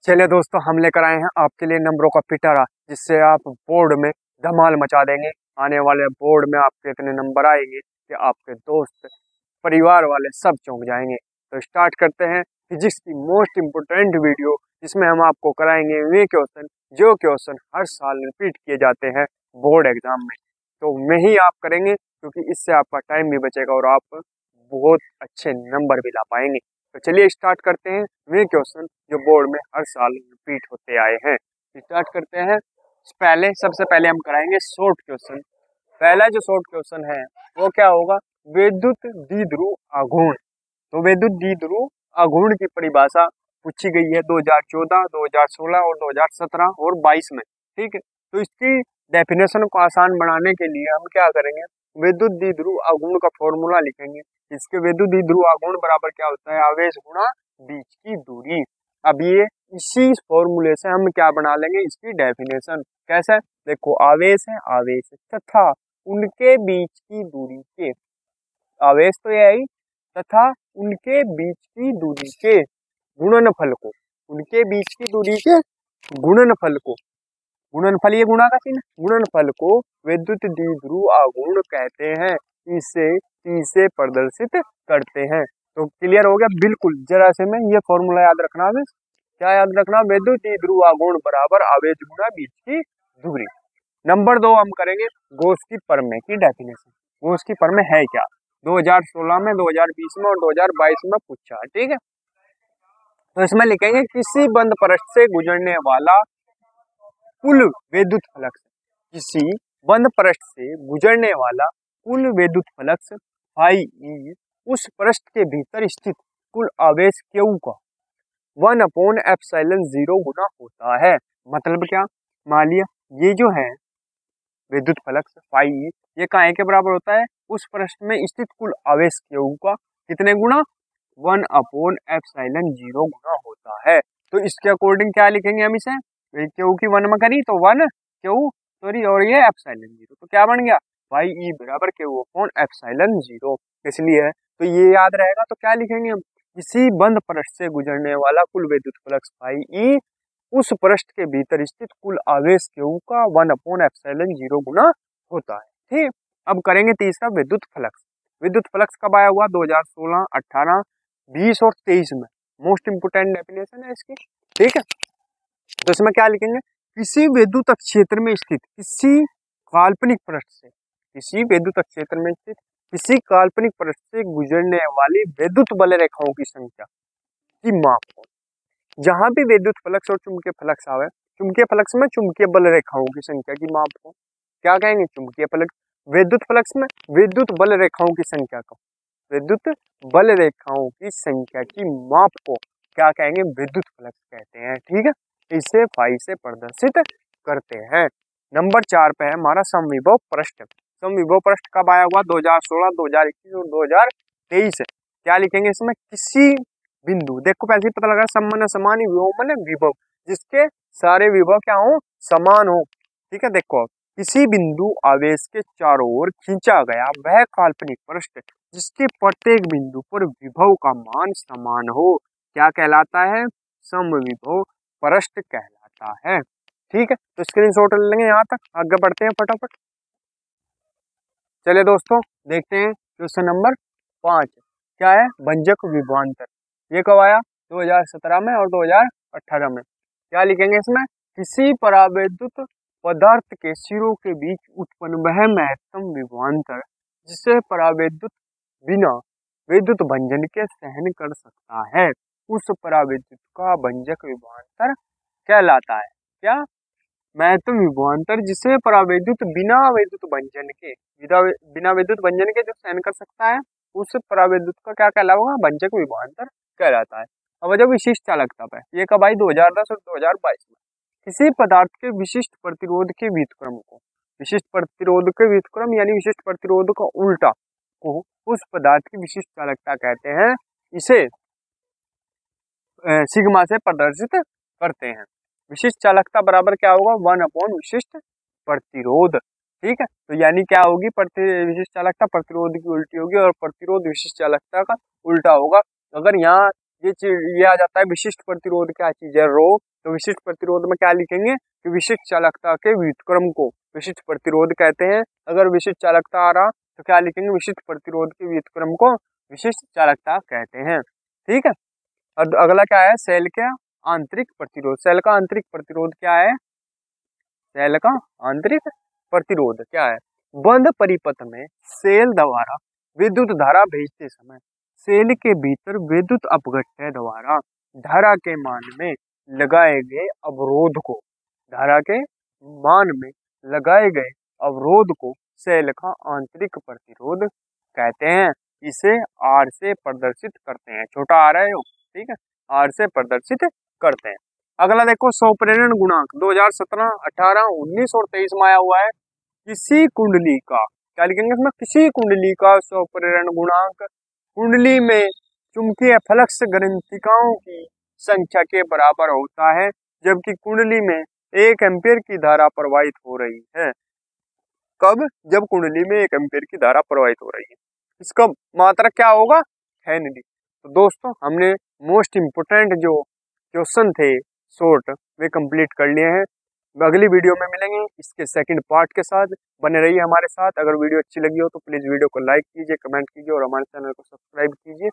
चलिए दोस्तों, हम लेकर आए हैं आपके लिए नंबरों का पिटारा, जिससे आप बोर्ड में धमाल मचा देंगे। आने वाले बोर्ड में आपके इतने नंबर आएंगे कि आपके दोस्त परिवार वाले सब चौंक जाएंगे। तो स्टार्ट करते हैं फिजिक्स की मोस्ट इम्पोर्टेंट वीडियो, जिसमें हम आपको कराएंगे वे क्वेश्चन जो क्वेश्चन हर साल रिपीट किए जाते हैं बोर्ड एग्जाम में। तो में ही आप करेंगे, क्योंकि इससे आपका टाइम भी बचेगा और आप बहुत अच्छे नंबर भी ला पाएंगे। तो चलिए स्टार्ट करते हैं वे क्वेश्चन जो बोर्ड में हर साल रिपीट होते आए हैं। स्टार्ट करते हैं। सबसे पहले हम कराएंगे शॉर्ट क्वेश्चन। पहला जो शॉर्ट क्वेश्चन है वो क्या होगा? विद्युत द्विध्रुव आघूर्ण। तो विद्युत द्विध्रुव आघूर्ण की परिभाषा पूछी गई है 2014, 2016 और 2017 और 22 में। ठीक है, तो इसकी डेफिनेशन को आसान बनाने के लिए हम क्या करेंगे? विद्युत द्विध्रुव आघूर्ण का फॉर्मूला लिखेंगे। इसके विद्युत द्विध्रुव आघूर्ण बराबर क्या होता है? आवेश गुणा बीच की दूरी। अब ये इसी फॉर्मूले से हम क्या बना लेंगे? इसकी डेफिनेशन। कैसे? देखो, आवेश है, आवेश तथा उनके बीच की दूरी के, आवेश तो ये है, तथा उनके बीच की दूरी के गुणनफल को, उनके बीच की दूरी के गुणनफल को, गुणनफल ये गुणा का चिन्ह, गुणनफल को विद्युत द्विध्रुव आघूर्ण कहते हैं। इसे प्रदर्शित करते हैं। तो क्लियर हो गया? बिल्कुल। जरा से मैं ये फॉर्मूला याद रखना है। क्या याद रखना? विद्युत द्विध्रुव आघूर्ण बराबर आवेश गुणा बीच की दूरी। नंबर 2 हम करेंगे गॉस की प्रमेय की डेफिनेशन। गॉस की प्रमेय है क्या? 2016 में, 2020 में और 2022 में पूछा है। ठीक है, तो इसमें लिखेंगे किसी बंद पृष्ठ से गुजरने वाला कुल विद्युत फ्लक्स, किसी बंद पृष्ठ से गुजरने वाला कुल विद्युत फ्लक्स फाई ई उस पृष्ठ के भीतर स्थित कुल आवेश Q का 1/ε0 गुना होता है। मतलब क्या? मान लिया ये जो है विद्युत फ्लक्स फाई ई, ये काय के बराबर होता है? उस पृष्ठ में स्थित कुल आवेश Q का कितने गुना? 1/ε0 गुना होता है। तो इसके अकॉर्डिंग क्या लिखेंगे हम इसे? Q की 1 में करी तो 1 Q, सॉरी, और ये ε0, तो क्या बन गया? फाई ई बराबर Q/ε0। इसलिए है, तो ये याद रहेगा। तो क्या लिखेंगे हम? किसी बंद पृष्ठ से गुजरने वाला कुल विद्युत फ्लक्स फाई ई उस पृष्ठ के भीतर स्थित कुल आवेश Q का 1/ε0 गुना होता है। ठीक, अब करेंगे तीसरा विद्युत फ्लक्स। विद्युत फ्लक्स कब आया हुआ? 2016, 18, 20 और 23 में। मोस्ट इंपोर्टेंट डेफिनेशन है इसकी। ठीक है, तो इसमें क्या लिखेंगे? किसी विद्युत क्षेत्र में स्थित किसी काल्पनिक पृष्ठ से, किसी विद्युत क्षेत्र में स्थित किसी काल्पनिक पृष्ठ से गुजरने वाली विद्युत बल रेखाओं की संख्या की माप हो। जहां भी विद्युत फ्लक्स और चुंबकीय फ्लक्स आवे, चुंबकीय फ्लक्स में चुंबकीय बल रेखाओं की संख्या की माप हो। क्या कहेंगे? चुंबकीय फ्लक्स। विद्युत फ्लक्स में विद्युत बल रेखाओं की संख्या को, विद्युत बल रेखाओं की संख्या की माप को क्या कहेंगे? विद्युत फ्लक्स कहते हैं। ठीक है, इसे फाई से प्रदर्शित करते हैं। नंबर 4 पे है हमारा समविभव पृष्ठ। समविभव पृष्ठ कब आया हुआ? 2016, 2021 और 2023। क्या लिखेंगे इसमें? किसी बिंदु, देखो पहले ही पता लगा, समान समान विभव विभव, जिसके सारे विभव क्या हो? समान हो। ठीक है, देखो किसी बिंदु आवेश के चारों ओर खींचा गया वह काल्पनिक पृष्ठ जिसके प्रत्येक बिंदु पर विभव का मान समान हो, क्या कहलाता है? समविभव पृष्ठ कहलाता है। ठीक है, तो स्क्रीनशॉट ले लेंगे। यहाँ तक आगे बढ़ते हैं फटाफट। चलिए दोस्तों, देखते हैं क्वेश्चन नंबर 5 क्या है? भंजक विभवांतर। ये कब आया? 2017 में और 2018 में। क्या लिखेंगे इसमें? किसी परावैद्युत पदार्थ के सिरों के बीच उत्पन्न वह महत्तम विभवांतर जिसे परावैद्युत बिना विद्युत भंजन के सहन कर सकता है, उस परावैद्युत का भंजक विभवांतर कहलाता है। क्या? महत्तम विभवांतर जिसे परावैद्युत बिना विद्युत भंजन के, बिना विद्युत भंजन के जो सहन कर सकता है, उस परावैद्युत का क्या कहलाएगा? भंजक विभवांतर कहलाता है। अब जब विशिष्ट चालकता पे, ये कब आई? 2010 और 2022 में। किसी पदार्थ के विशिष्ट प्रतिरोध के व्युत्क्रम को, विशिष्ट प्रतिरोध के व्युत्क्रम यानी विशिष्ट प्रतिरोध का उल्टा को उस पदार्थ की विशिष्ट चालकता कहते हैं। इसे सिग्मा से प्रदर्शित करते हैं। विशिष्ट चालकता बराबर क्या होगा? 1 विशिष्ट प्रतिरोध। ठीक है, तो यानी क्या होगी? विशिष्ट चालकता प्रतिरोध की उल्टी होगी और प्रतिरोध विशिष्ट चालकता का उल्टा होगा। अगर यहाँ ये आ जाता है विशिष्ट प्रतिरोध क्या चीज है, रो। तो विशिष्ट प्रतिरोध में क्या लिखेंगे कि विशिष्ट चालकता के व्युत्क्रम को विशिष्ट प्रतिरोध कहते हैं। अगर विशिष्ट चालकता आ रहा तो क्या लिखेंगे, विशिष्ट प्रतिरोध के व्युत्क्रम को विशिष्ट चालकता कहते हैं। ठीक है। और अगला क्या है, सेल का आंतरिक प्रतिरोध। सेल का आंतरिक प्रतिरोध क्या है, सेल का आंतरिक प्रतिरोध क्या है, बंद परिपथ में सेल द्वारा विद्युत धारा भेजते समय सेल के भीतर विद्युत अपघट्य द्वारा धारा के मान में लगाए गए अवरोध को, धारा के मान में लगाए गए अवरोध को सेल का आंतरिक प्रतिरोध कहते हैं। इसे आर से प्रदर्शित करते हैं, छोटा आर है, ठीक है, आर से प्रदर्शित करते हैं। अगला देखो, स्वप्रेरण गुणांक 2017, 18, 19 और 23 में आया हुआ है। किसी कुंडली का, क्या लिखेंगे इसमें, किसी कुंडली का स्वप्रेरण गुणांक कुंडली में चुंबकीय फ्लक्स ग्रंथिकाओं की संख्या के बराबर होता है, जबकि कुंडली में 1 एम्पीयर की धारा प्रवाहित हो रही है। कब, जब कुंडली में 1 एम्पीयर की धारा प्रवाहित हो रही है। इसका मात्रक क्या होगा, हेनरी। तो दोस्तों हमने मोस्ट इम्पोर्टेंट जो क्वेश्चन थे शॉर्ट वे कंप्लीट कर लिए हैं। अगली वीडियो में मिलेंगे इसके सेकंड पार्ट के साथ। बने रहिए हमारे साथ। अगर वीडियो अच्छी लगी हो तो प्लीज़ वीडियो को लाइक कीजिए, कमेंट कीजिए और हमारे चैनल को सब्सक्राइब कीजिए।